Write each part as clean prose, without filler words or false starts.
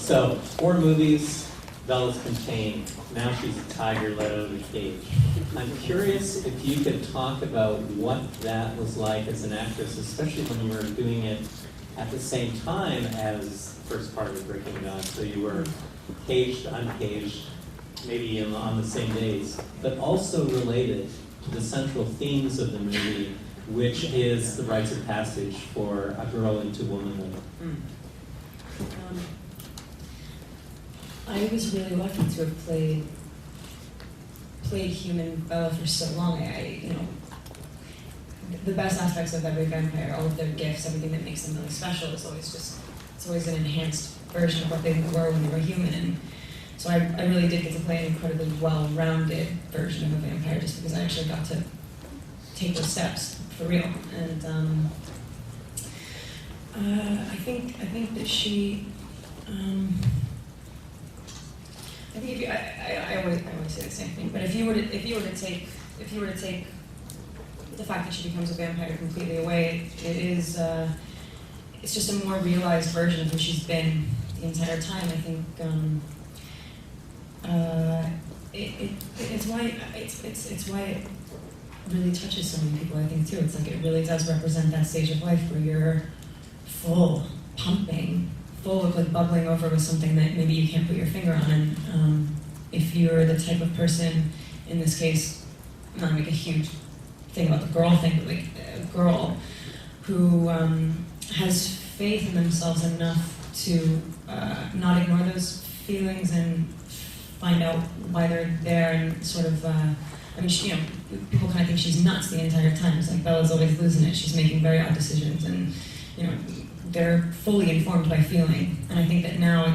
So, 4 movies, Bella's contained. Now she's a tiger let out of the cage. I'm curious if you could talk about what that was like as an actress, especially when you were doing it at the same time as the first part of Breaking God. So you were caged, uncaged, maybe on the same days, but also related to the central themes of the movie, which is the rites of passage for a girl into womanhood. I was really lucky to have played human Bella for so long. The best aspects of every vampire, all of their gifts, everything that makes them really special is it's always an enhanced version of what they were when they were human. And so I really did get to play an incredibly well-rounded version of a vampire just because I actually got to take those steps for real. And I think that she. I think I always say the same thing. But if you were to take the fact that she becomes a vampire completely away, it's just a more realized version of who she's been the entire time. I think it's why it really touches so many people. I think too. It's like it really does represent that stage of life where you're full, pumping, full of like bubbling over with something that maybe you can't put your finger on. And if you're the type of person, in this case, I'm not make a huge thing about the girl thing, but like a girl who has faith in themselves enough to not ignore those feelings and find out why they're there and sort of, people kind of think she's nuts the entire time. It's like Bella's always losing it. She's making very odd decisions and, they're fully informed by feeling. And I think that now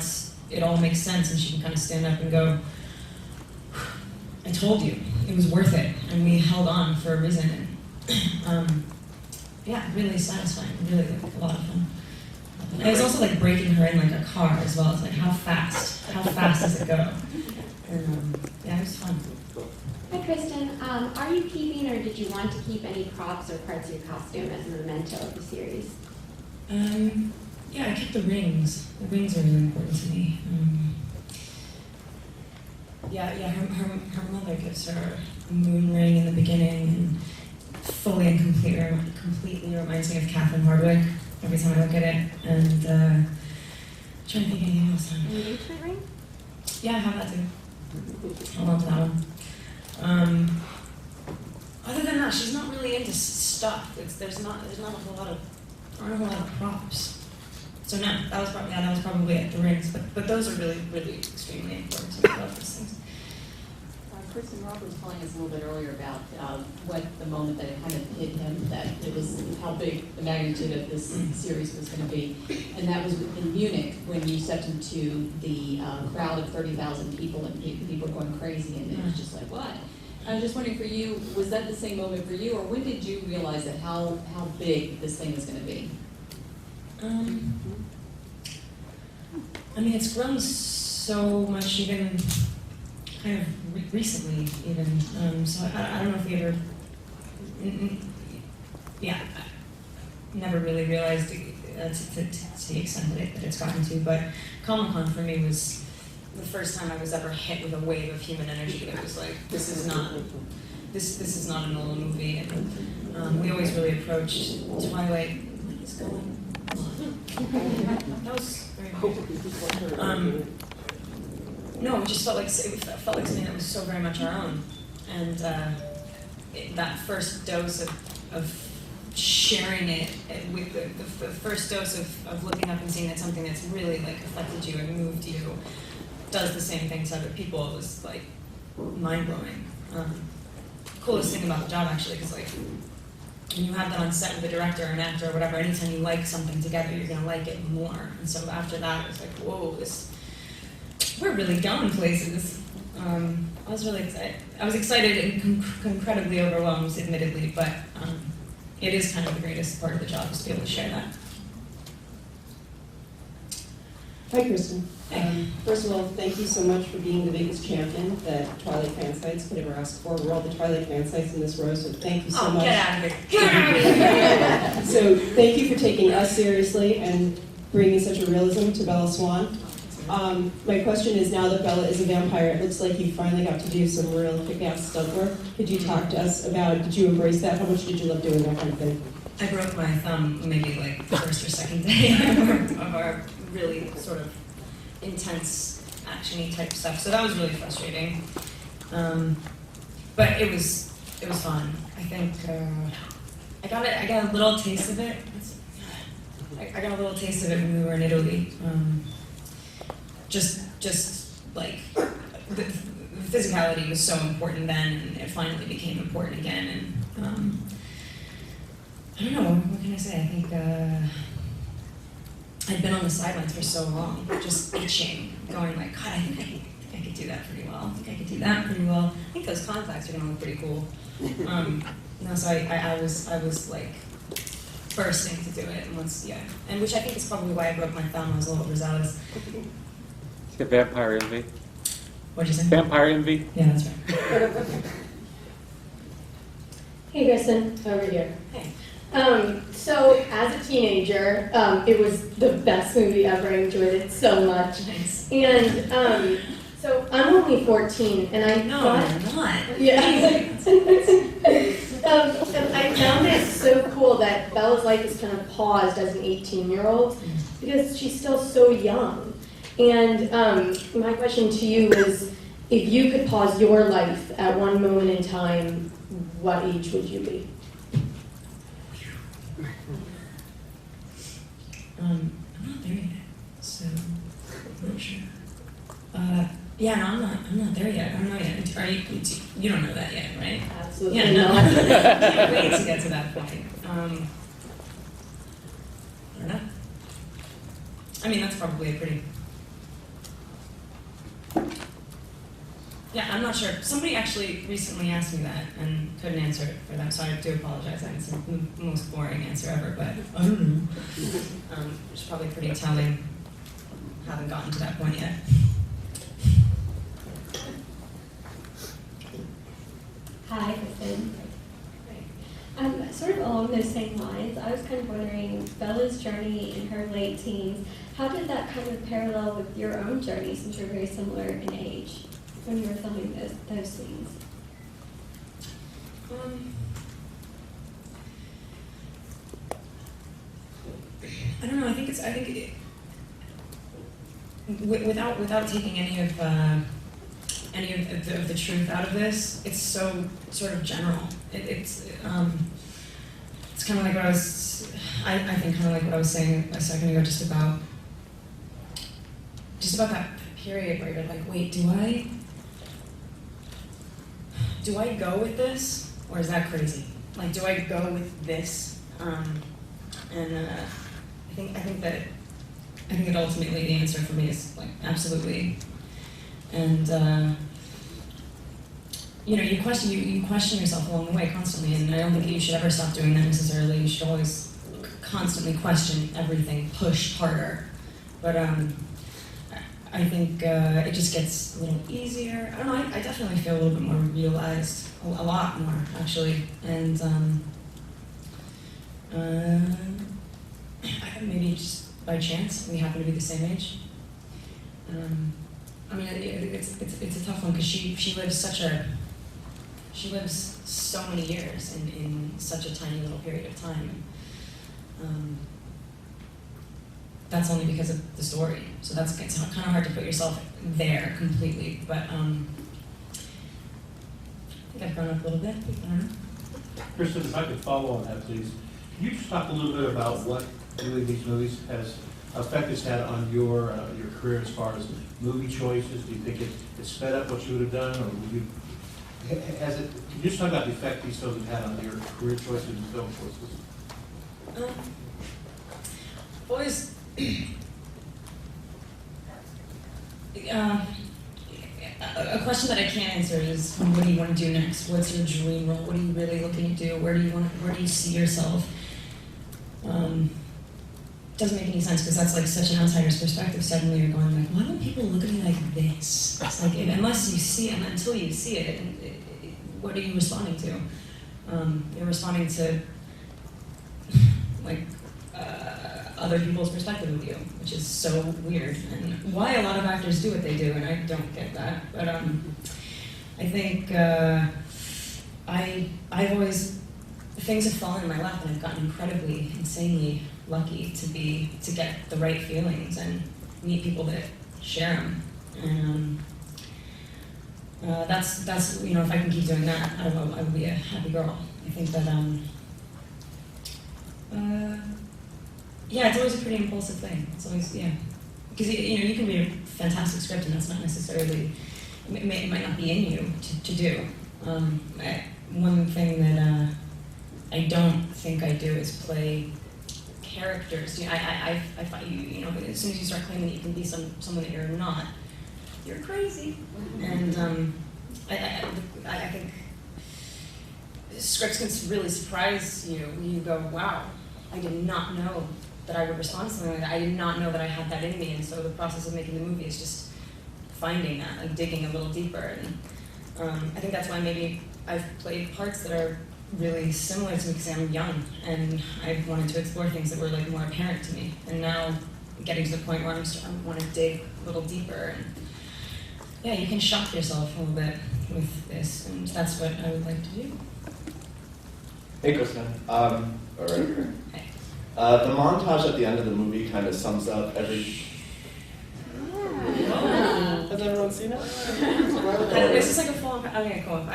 it all makes sense and she can kind of stand up and go, I told you, it was worth it. And we held on for a reason. And really satisfying, really like, a lot of fun. And it was also like breaking her in like a car as well. It's like, how fast does it go? And it was fun. Hi, Kristen. Are you keeping or did you want to keep any props or parts of your costume as a memento of the series? I kept the rings. The rings are really important to me. Her mother gives her a moon ring in the beginning and fully and completely reminds me of Catherine Hardwick every time I look at it. And I'm trying to think of anything else. An engagement ring? Yeah, I have that too. Hold on to that one. Other than that, she's not really into stuff. There's not a whole lot of props. So no, that was probably it, the rings. But those are really, really extremely important to me about these things. Kristen, Rob was telling us a little bit earlier about what the moment that it kind of hit him, that it was how big the magnitude of this series was going to be. And that was in Munich when you stepped into the crowd of 30,000 people and people were going crazy and it was just like, what? I was just wondering for you, was that the same moment for you or when did you realize that how big this thing is going to be? It's grown so much even kind of recently even. So I don't know if we ever, never really realized to the extent that it's gotten to. But Comic-Con for me was the first time I was ever hit with a wave of human energy that was like, this is not a normal movie. And we always really approached Twilight. What is going on? That was very cool. No, it just felt like something that was so very much our own, and that first dose of sharing it with the first dose of looking up and seeing that something that's really like affected you and moved you does the same thing to other people. It was like mind blowing. Coolest thing about the job actually, because like when you have that on set with a director or an actor or whatever, anytime you like something together, you're gonna like it more. And so after that, it was like, whoa, we're really going places. I was really excited. I was excited and incredibly overwhelmed, admittedly, but it is kind of the greatest part of the job is to be able to share that. Hi, Kristen. First of all, thank you so much for being the biggest champion that Twilight fan sites could ever ask for. We're all the Twilight fan sites in this row, so thank you so much. Get out of here. Get out of here. So thank you for taking us seriously and bringing such a realism to Bella Swan. My question is, now that Bella is a vampire, it looks like you finally got to do some real kick-ass stunt work. Could you talk to us about, did you embrace that? How much did you love doing that kind of thing? I broke my thumb maybe like the first or second day of our really sort of intense action-y type stuff. So that was really frustrating. But it was fun. I think I got a little taste of it. I got a little taste of it when we were in Italy. Just like the physicality was so important then, and it finally became important again. And I don't know, what can I say? I think I'd been on the sidelines for so long, just itching, going like, God, I think I could do that pretty well. I think I could do that pretty well. I think those contacts are gonna look pretty cool. So I was like bursting to do it, and which I think is probably why I broke my thumb. I was a little overzealous. It's got vampire envy. What'd you say? Vampire envy? Yeah, that's right. Hey, Kristen, over here. Hey. So as a teenager, it was the best movie ever. I enjoyed it so much. Nice. And so I'm only 14, and I No, thought, I'm not. yeah. And I found it so cool that Bella's life is kind of paused as an 18-year-old because she's still so young. And my question to you is, if you could pause your life at one moment in time, what age would you be? I'm not there yet, so I'm not sure. Yeah, no, I'm not there yet. I'm not yet. Are you? You don't know that yet, right? Absolutely Yeah, no. not. I can't wait to get to that point. I don't know. I mean, that's probably a pretty. Yeah, I'm not sure. Somebody actually recently asked me that and couldn't answer it for them, so I do apologize. It's the most boring answer ever, but I don't know. It's probably pretty telling. Haven't gotten to that point yet. Hi, Kristen. Sort of along those same lines, I was kind of wondering, Bella's journey in her late teens, how did that kind of parallel with your own journey, since you're very similar in age, when you were filming those scenes? I don't know. I think without taking any of the truth out of this, it's so sort of general. It's kind of like what I think kind of like what I was saying a second ago, just about that period where you're like, wait, do I go with this, or is that crazy? Like, do I go with this? I think that ultimately the answer for me is like absolutely. And you question yourself along the way constantly, and I don't think you should ever stop doing that necessarily. You should always constantly question everything, push harder. But I think it just gets a little easier. I don't know. I definitely feel a little bit more realized, a lot more actually, and I think maybe just by chance we happen to be the same age. I mean, it's a tough one because she lives so many years in such a tiny little period of time. That's only because of the story. So it's kind of hard to put yourself there completely. But I think I've grown up a little bit. I don't know. Kristen, if I could follow on that, please. Can you just talk a little bit about what doing these movies has effect it's had on your career as far as movie choices? Do you think it sped up what you would have done, or would you? Can you just talk about the effect these films have had on your career choices and film choices? Always. A question that I can't answer is, what do you want to do next? What's your dream role? What are you really looking to do? Where do you see yourself? Doesn't make any sense because that's like such an outsider's perspective. Suddenly you're going like, why don't people look at me like this? It's like, unless you see it, until you see it, what are you responding to? You're responding to like a other people's perspective of you, which is so weird, and why a lot of actors do what they do, and I don't get that. But I think I've always, things have fallen in my lap, and I've gotten incredibly, insanely lucky to get the right feelings and meet people that share them. And that's if I can keep doing that, I will be a happy girl. I think that it's always a pretty impulsive thing. It's always because you can read a fantastic script and that's not necessarily, it might not be in you to do. One thing that I don't think I do is play characters. I find as soon as you start claiming that you can be someone that you're not, you're crazy. And I think scripts can really surprise you when you go, wow, I did not know that I would respond to something like that. I did not know that I had that in me. And so the process of making the movie is just finding that, like digging a little deeper. And I think that's why maybe I've played parts that are really similar to me because I'm young and I wanted to explore things that were like more apparent to me. And now getting to the point where I want to dig a little deeper. And yeah, you can shock yourself a little bit with this, and that's what I would like to do. Hey, Kristen. The montage at the end of the movie kind of sums up every... Has everyone seen it? This is like a full. Okay, cool.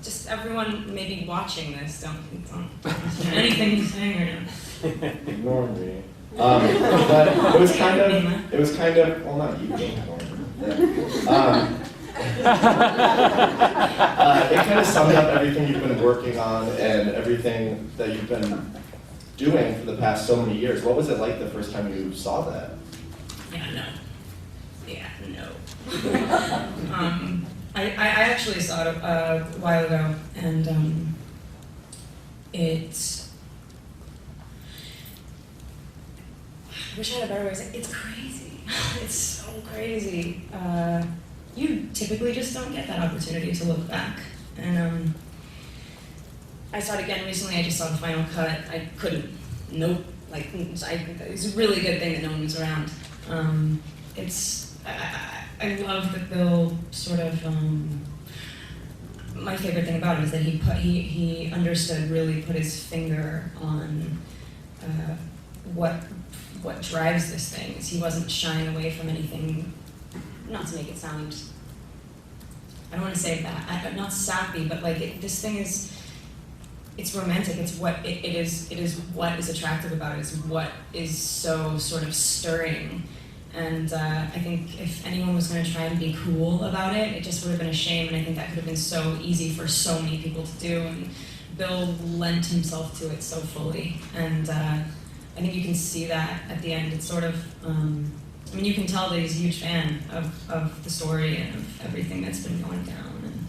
Just everyone maybe watching this, don't anything he's saying right now. Ignore me. But it was kind of, well, not you, don't ignore me. It kind of summed up everything you've been working on and everything that you've been doing for the past so many years. What was it like the first time you saw that? I actually saw it a while ago, and I wish I had a better way to say it. It's crazy. It's so crazy. You typically just don't get that opportunity to look back. And I saw it again recently. I just saw the final cut. I couldn't. Nope. It's a really good thing that no one was around. I love that Bill sort of. My favorite thing about it is that he understood, really put his finger on what drives this thing. Is he wasn't shying away from anything. Not to make it sound, I don't want to say that, not sappy, but this thing is, it's romantic. It's what it is what is attractive about it. It's what is so sort of stirring. And I think if anyone was going to try and be cool about it, it just would have been a shame. And I think that could have been so easy for so many people to do. And Bill lent himself to it so fully. And I think you can see that at the end. It's sort of, you can tell that he's a huge fan of the story and of everything that's been going down. And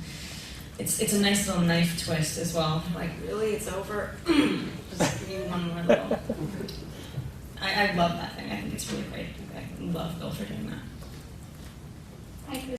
it's a nice little knife twist as well. Really, it's over? Just give me one more little... I love that thing. I think it's really great. I love Bill for doing that. Hi,